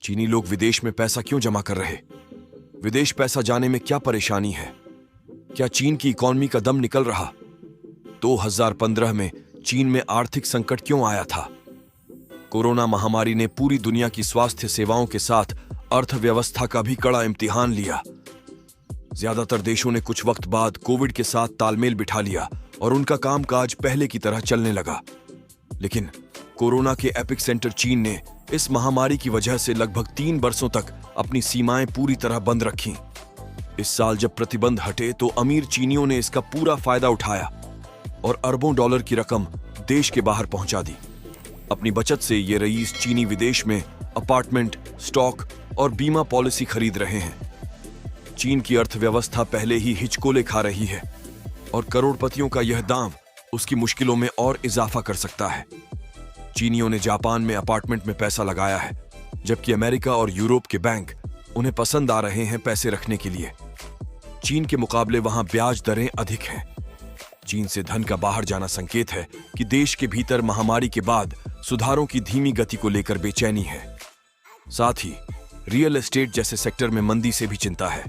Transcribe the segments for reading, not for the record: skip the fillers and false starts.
चीनी लोग विदेश में पैसा क्यों जमा कर रहे? विदेश पैसा जाने में क्या परेशानी है? क्या चीन की इकॉनमी का दम निकल रहा? 2015 में चीन में आर्थिक संकट क्यों आया था? कोरोना महामारी ने पूरी दुनिया की स्वास्थ्य सेवाओं के साथ अर्थव्यवस्था का भी कड़ा इम्तिहान लिया। ज्यादातर देशों ने कुछ वक्त बाद कोविड के साथ तालमेल बिठा लिया और उनका कामकाज पहले की तरह चलने लगा। लेकिन कोरोना के एपिक सेंटर चीन ने इस महामारी की वजह से लगभग 3 वर्षों तक अपनी सीमाएं पूरी तरह बंद रखीं। इस साल जब प्रतिबंध हटे तो अमीर चीनियों ने इसका पूरा फायदा उठाया और अरबों डॉलर की रकम देश के बाहर पहुंचा दी। अपनी बचत से ये रईस चीनी विदेश में अपार्टमेंट, स्टॉक और बीमा पॉलिसी खरीद रहे हैं। चीन की अर्थव्यवस्था पहले ही हिचकोले खा रही है और करोड़पतियों का यह दांव उसकी मुश्किलों में और इजाफा कर सकता है। चीनियों ने जापान में अपार्टमेंट में पैसा लगाया है, जबकि अमेरिका और यूरोप के बैंक उन्हें पसंद आ रहे हैं पैसे रखने के लिए। चीन के मुकाबले वहां ब्याज दरें अधिक हैं। चीन से धन का बाहर जाना संकेत है कि देश के भीतर महामारी के बाद सुधारों की धीमी गति को लेकर बेचैनी है। साथ ही रियल एस्टेट जैसे सेक्टर में मंदी से भी चिंता है।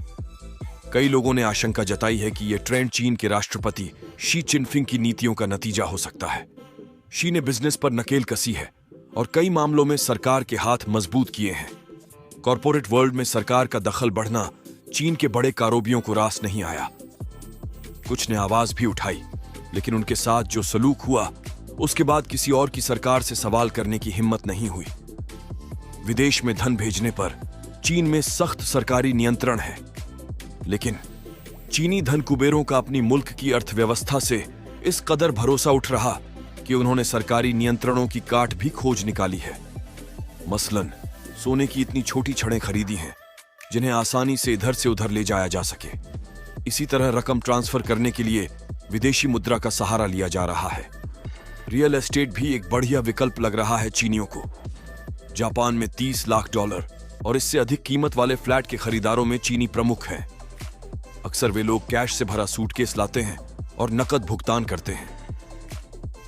कई लोगों ने आशंका जताई है कि यह ट्रेंड चीन के राष्ट्रपति शी चिनफिंग की नीतियों का नतीजा हो सकता है। शी ने बिजनेस पर नकेल कसी है और कई मामलों में सरकार के हाथ मजबूत किए हैं। कॉरपोरेट वर्ल्ड में सरकार का दखल बढ़ना चीन के बड़े कारोबियों को रास नहीं आया। कुछ ने आवाज भी उठाई, लेकिन उनके साथ जो सलूक हुआ उसके बाद किसी और की सरकार से सवाल करने की हिम्मत नहीं हुई। विदेश में धन भेजने पर चीन में सख्त सरकारी नियंत्रण है, लेकिन चीनी धन कुबेरों का अपनी मुल्क की अर्थव्यवस्था से इस कदर भरोसा उठ रहा कि उन्होंने सरकारी नियंत्रणों की काट भी खोज निकाली है। मसलन सोने की इतनी छोटी छड़ें खरीदी हैं जिन्हें आसानी से इधर से उधर ले जाया जा सके। इसी तरह रकम ट्रांसफर करने के लिए विदेशी मुद्रा का सहारा लिया जा रहा है। रियल एस्टेट भी एक बढ़िया विकल्प लग रहा है चीनियों को। जापान में 30 लाख डॉलर और इससे अधिक कीमत वाले फ्लैट के खरीदारों में चीनी प्रमुख हैं। अक्सर वे लोग कैश से भरा सूटकेस लाते हैं और नकद भुगतान करते हैं।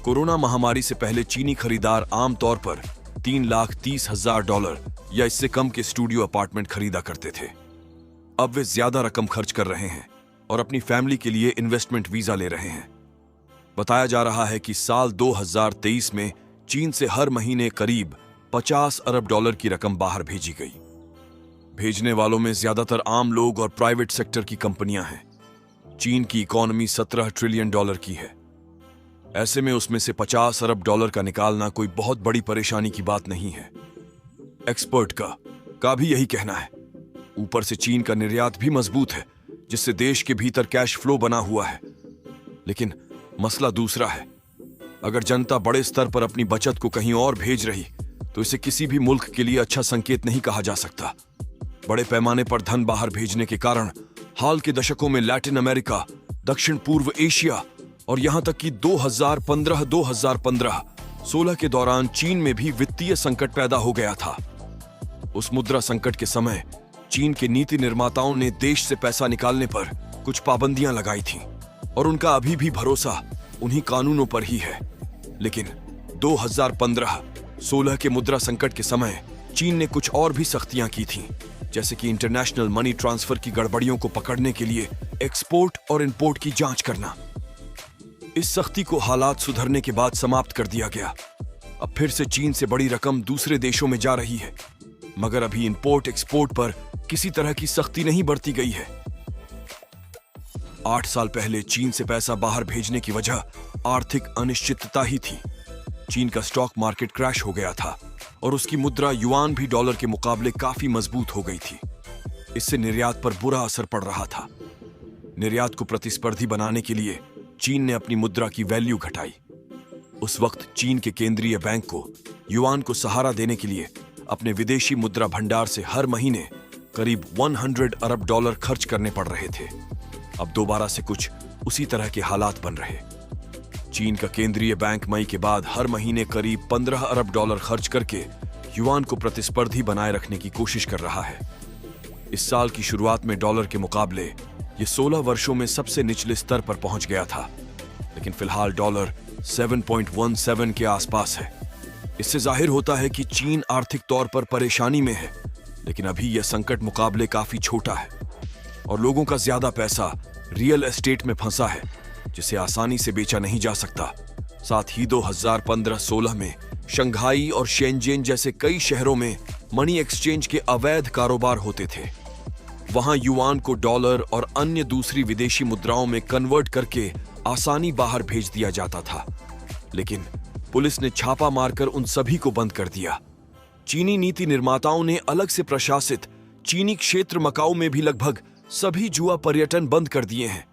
कोरोना महामारी से पहले चीनी खरीदार आमतौर पर 3,30,000 डॉलर या इससे कम के स्टूडियो अपार्टमेंट खरीदा करते थे। अब वे ज्यादा रकम खर्च कर रहे हैं और अपनी फैमिली के लिए इन्वेस्टमेंट वीजा ले रहे हैं। बताया जा रहा है कि साल 2023 में चीन से हर महीने करीब 50 अरब डॉलर की रकम बाहर भेजी गई। भेजने वालों में ज्यादातर आम लोग और प्राइवेट सेक्टर की कंपनियां हैं। चीन की इकॉनमी 17 ट्रिलियन डॉलर की है। ऐसे में उसमें से 50 अरब डॉलर का निकालना कोई बहुत बड़ी परेशानी की बात नहीं है। एक्सपर्ट का भी यही कहना है। ऊपर से चीन का निर्यात भी मजबूत है, जिससे देश के भीतर कैश फ्लो बना हुआ है। लेकिन मसला दूसरा है। अगर जनता बड़े स्तर पर अपनी बचत को कहीं और भेज रही तो इसे किसी भी मुल्क के लिए अच्छा संकेत नहीं कहा जा सकता। बड़े पैमाने पर धन बाहर भेजने के कारण हाल के दशकों में लैटिन अमेरिका, दक्षिण पूर्व एशिया और यहां तक कि 2015-2016 के दौरान चीन में भी वित्तीय संकट पैदा हो गया था। उस मुद्रा संकट के समय चीन के नीति निर्माताओं ने देश से पैसा निकालने पर कुछ पाबंदियां लगाई थीं और उनका अभी भी भरोसा उन्हीं कानूनों पर ही है। लेकिन 2015-16 के मुद्रा संकट के समय चीन ने कुछ और भी सख्तियां की थीं, जैसे कि इंटरनेशनल मनी ट्रांसफर की गड़बड़ियों को पकड़ने के लिए एक्सपोर्ट और इंपोर्ट की जांच करना। इस सख्ती को हालात सुधरने के बाद समाप्त कर दिया गया। अब फिर से चीन से बड़ी रकम दूसरे देशों में जा रही है, मगर अभी इंपोर्ट एक्सपोर्ट पर किसी तरह की सख्ती नहीं बरती गई है। 8 साल पहले चीन से पैसा बाहर भेजने की वजह आर्थिक अनिश्चितता ही थी। चीन का स्टॉक मार्केट क्रैश हो गया था और उसकी मुद्रा युआन भी डॉलर के मुकाबले काफी मजबूत हो गई थी। इससे निर्यात पर बुरा असर पड़ रहा था। निर्यात को प्रतिस्पर्धी बनाने के लिए चीन ने अपनी मुद्रा की वैल्यू घटाई। उस वक्त चीन के केंद्रीय बैंक को युआन को सहारा देने के लिए अपने विदेशी मुद्रा भंडार से हर महीने करीब 100 अरब डॉलर खर्च करने पड़ रहे थे। अब दोबारा से कुछ उसी तरह के हालात बन रहे। चीन का केंद्रीय बैंक मई के बाद हर महीने करीब 15 अरब डॉलर खर्च करके युआन को प्रतिस्पर्धी बनाए रखने की कोशिश कर रहा है। इस साल की शुरुआत में डॉलर के मुकाबले ये 16 वर्षों में सबसे निचले स्तर पर पहुंच गया था, लेकिन फिलहाल डॉलर 7.17 के आसपास है। इससे जाहिर होता है कि चीन आर्थिक तौर पर परेशानी में है लेकिन अभी यह संकट मुकाबले काफी छोटा है और लोगों का ज्यादा पैसा रियल एस्टेट में फंसा है, जिसे आसानी से बेचा नहीं जा सकता। साथ ही 2015-16 में शंघाई और शेंजेन जैसे कई शहरों में मनी एक्सचेंज के अवैध कारोबार होते थे। वहां युआन को डॉलर और अन्य दूसरी विदेशी मुद्राओं में कन्वर्ट करके आसानी बाहर भेज दिया जाता था, लेकिन पुलिस ने छापा मारकर उन सभी को बंद कर दिया। चीनी नीति निर्माताओं ने अलग से प्रशासित चीनी क्षेत्र मकाऊ में भी लगभग सभी जुआ पर्यटन बंद कर दिए हैं।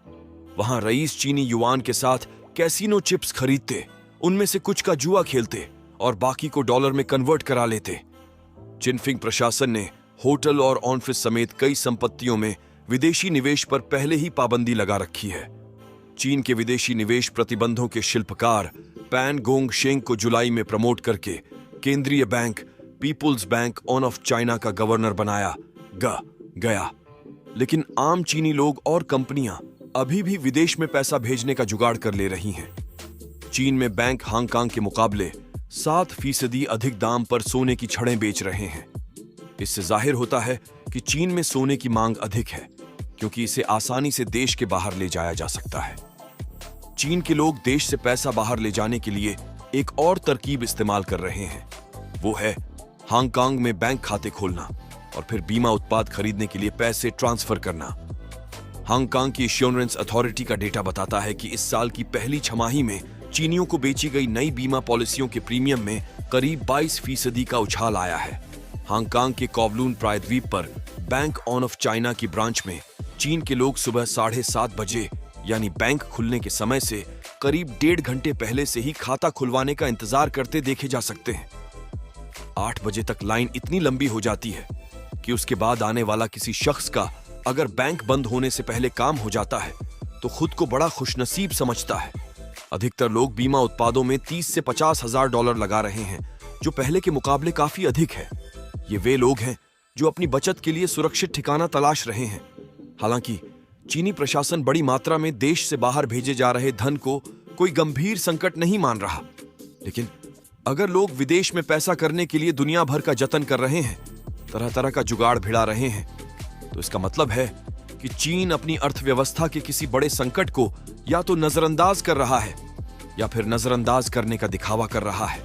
वहां रईस चीनी युआन के साथ कैसीनो चिप्स खरीदते, उनमें से कुछ का जुआ खेलते और बाकी को डॉलर में कन्वर्ट करा लेते। चिनफिंग प्रशासन ने होटल और ऑफिस समेत कई संपत्तियों में विदेशी निवेश पर पहले ही पाबंदी लगा रखी है। चीन के विदेशी निवेश प्रतिबंधों के शिल्पकार पैन गोंग शेंग को जुलाई में प्रमोट करके केंद्रीय bank People's Bank of China का गवर्नर बनाया गया। लेकिन आम चीनी लोग और कंपनियां अभी भी विदेश में पैसा भेजने का जुगाड़ कर ले रही हैं। चीन में बैंक हांगकांग के मुकाबले 7% अधिक दाम पर सोने की छड़ें बेच रहे हैं। इससे जाहिर होता है कि चीन में सोने की मांग अधिक है, क्योंकि इसे आसानी से देश के बाहर ले जाया जा सकता है। चीन के लोग देश से पैसा बाहर ले जाने के लिए एक और तरकीब इस्तेमाल कर रहे हैं। वो है हांगकांग में बैंक खाते खोलना और फिर बीमा उत्पाद खरीदने के लिए पैसे ट्रांसफर करना। हांगकांग की इंश्योरेंस अथॉरिटी का डेटा बताता है कि इस साल की पहली छमाही में चीनियों को बेची गई नई बीमा पॉलिसियों के प्रीमियम में करीब 22% का उछाल आया है। हांगकांग के कॉवलून प्रायद्वीप पर बैंक ऑफ चाइना की ब्रांच में चीन के लोग सुबह 7:30 बजे यानी बैंक खुलने के समय से करीब 1.5 घंटे पहले से ही खाता खुलवाने का इंतजार करते देखे जा सकते हैं। 8 बजे तक लाइन इतनी लंबी हो जाती है कि उसके बाद आने वाला किसी शख्स का अगर बैंक बंद होने से पहले काम हो जाता है तो खुद को बड़ा खुशनसीब समझता है। अधिकतर लोग बीमा उत्पादों में 30 से 50 हजार डॉलर लगा रहे हैं, जो पहले के मुकाबले काफी अधिक है। ये वे लोग हैं जो अपनी बचत के लिए सुरक्षित ठिकाना तलाश रहे हैं। हालांकि चीनी प्रशासन बड़ी मात्रा में देश से बाहर भेजे जा रहे धन को कोई गंभीर संकट नहीं मान रहा, लेकिन अगर लोग विदेश में पैसा करने के लिए दुनिया भर का जतन कर रहे हैं, तरह तरह का जुगाड़ भिड़ा रहे हैं, तो इसका मतलब है कि चीन अपनी अर्थव्यवस्था के किसी बड़े संकट को या तो नजरअंदाज कर रहा है या फिर नजरअंदाज करने का दिखावा कर रहा है।